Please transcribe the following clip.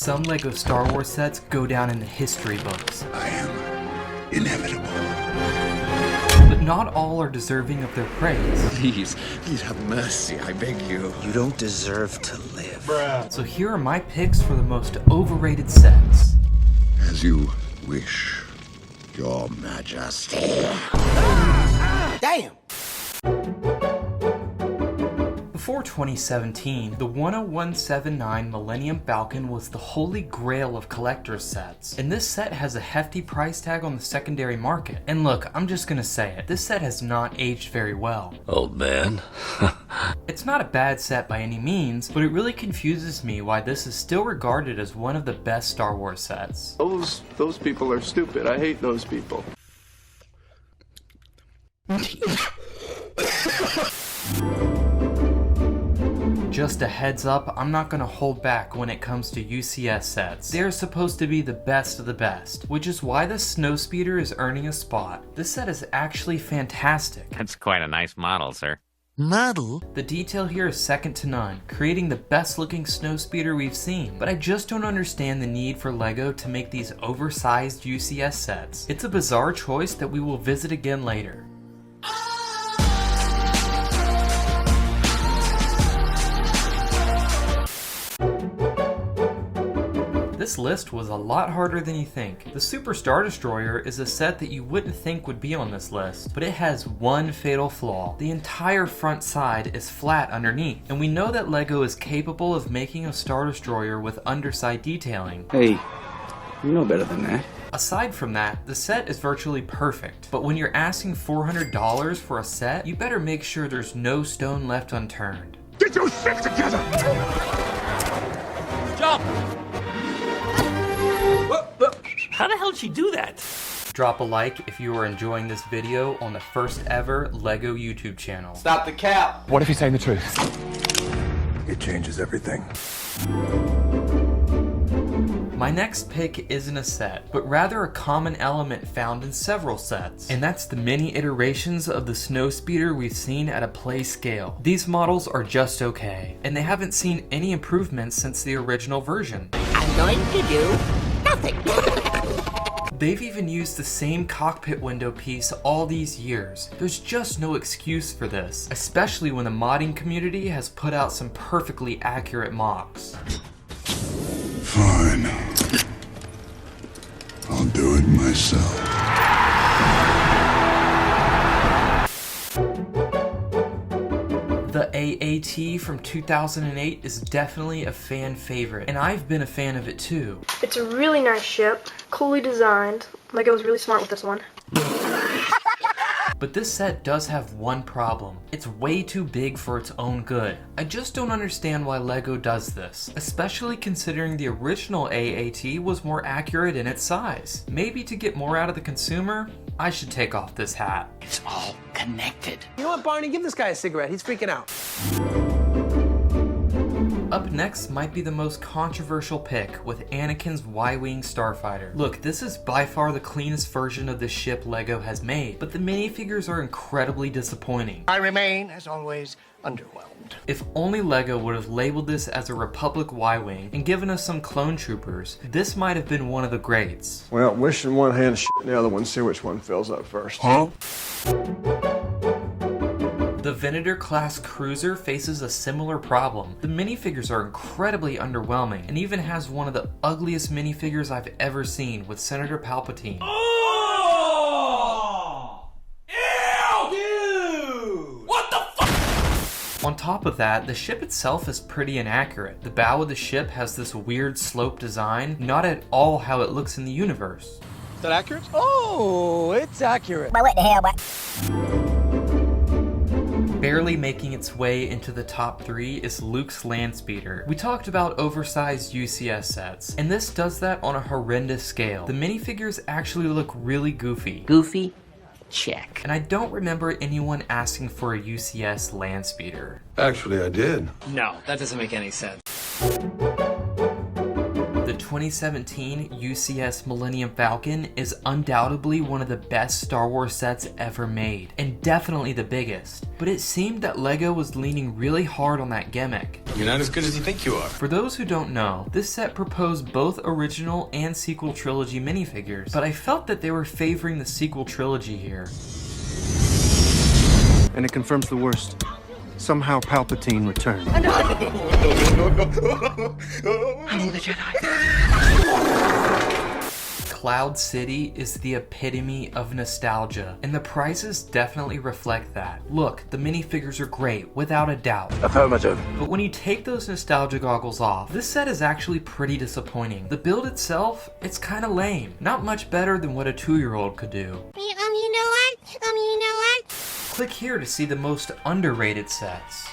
Some LEGO Star Wars sets go down in the history books. I am inevitable. But not all are deserving of their praise. Please have mercy, I beg you. You don't deserve to live. Bruh. So here are my picks for the most overrated sets. As you wish, Your Majesty. Damn! Before 2017, the 10179 Millennium Falcon was the holy grail of collector's sets. And this set has a hefty price tag on the secondary market. And look, I'm just gonna say it, this set has not aged very well. Old man. It's not a bad set by any means, but it really confuses me why this is still regarded as one of the best Star Wars sets. Those people are stupid. I hate those people. Just a heads up, I'm not gonna hold back when it comes to UCS sets. They're supposed to be the best of the best, which is why the Snowspeeder is earning a spot. This set is actually fantastic. That's quite a nice model, sir. Model? The detail here is second to none, creating the best looking Snowspeeder we've seen. But I just don't understand the need for LEGO to make these oversized UCS sets. It's a bizarre choice that we will visit again later. This list was a lot harder than you think. The Super Star Destroyer is a set that you wouldn't think would be on this list, but it has one fatal flaw. The entire front side is flat underneath, and we know that LEGO is capable of making a Star Destroyer with underside detailing. Hey, you know better than that. Aside from that, the set is virtually perfect, but when you're asking $400 for a set, you better make sure there's no stone left unturned. Get your shit together! Jump! How the hell did she do that? Drop a like if you are enjoying this video on the first ever LEGO YouTube channel. Stop the cap. What if he's saying the truth? It changes everything. My next pick isn't a set, but rather a common element found in several sets, and that's the many iterations of the Snowspeeder we've seen at a play scale. These models are just okay, and they haven't seen any improvements since the original version. I'm going to do nothing. They've even used the same cockpit window piece all these years. There's just no excuse for this, especially when the modding community has put out some perfectly accurate mocks. Fine. I'll do it myself. The AAT from 2008 is definitely a fan favorite, and I've been a fan of it too. It's a really nice ship, coolly designed. LEGO was really smart with this one. But this set does have one problem. It's way too big for its own good. I just don't understand why LEGO does this, especially considering the original AAT was more accurate in its size. Maybe to get more out of the consumer, I should take off this hat. It's all connected. You know what, Barney? Give this guy a cigarette. He's freaking out. Up next might be the most controversial pick with Anakin's Y-Wing Starfighter. Look, this is by far the cleanest version of this ship LEGO has made, but the minifigures are incredibly disappointing. I remain, as always, underwhelmed. If only LEGO would have labeled this as a Republic Y-Wing and given us some clone troopers, this might have been one of the greats. Well, wish in one hand, shit in the other one. See which one fills up first. Huh? The Venator class cruiser faces a similar problem. The minifigures are incredibly underwhelming and even has one of the ugliest minifigures I've ever seen with Senator Palpatine. Oh! Ew! Dude! What the fuck? On top of that, the ship itself is pretty inaccurate. The bow of the ship has this weird slope design, not at all how it looks in the universe. Is that accurate? Oh, it's accurate. But what the hell, what? Barely making its way into the top 3 is Luke's Landspeeder. We talked about oversized UCS sets, and this does that on a horrendous scale. The minifigures actually look really goofy. Goofy? Check. And I don't remember anyone asking for a UCS Landspeeder. Actually, I did. No, that doesn't make any sense. The 2017 UCS Millennium Falcon is undoubtedly one of the best Star Wars sets ever made, and definitely the biggest. But it seemed that LEGO was leaning really hard on that gimmick. You're not as good as you think you are. For those who don't know, this set proposed both original and sequel trilogy minifigures, but I felt that they were favoring the sequel trilogy here. And it confirms the worst. Somehow Palpatine returned. I'm the Jedi. Cloud City is the epitome of nostalgia, and the prices definitely reflect that. Look, the minifigures are great, without a doubt. Affirmative. But when you take those nostalgia goggles off, this set is actually pretty disappointing. The build itself, it's kinda lame. Not much better than what a 2-year-old could do. You know what? Click here to see the most underrated sets.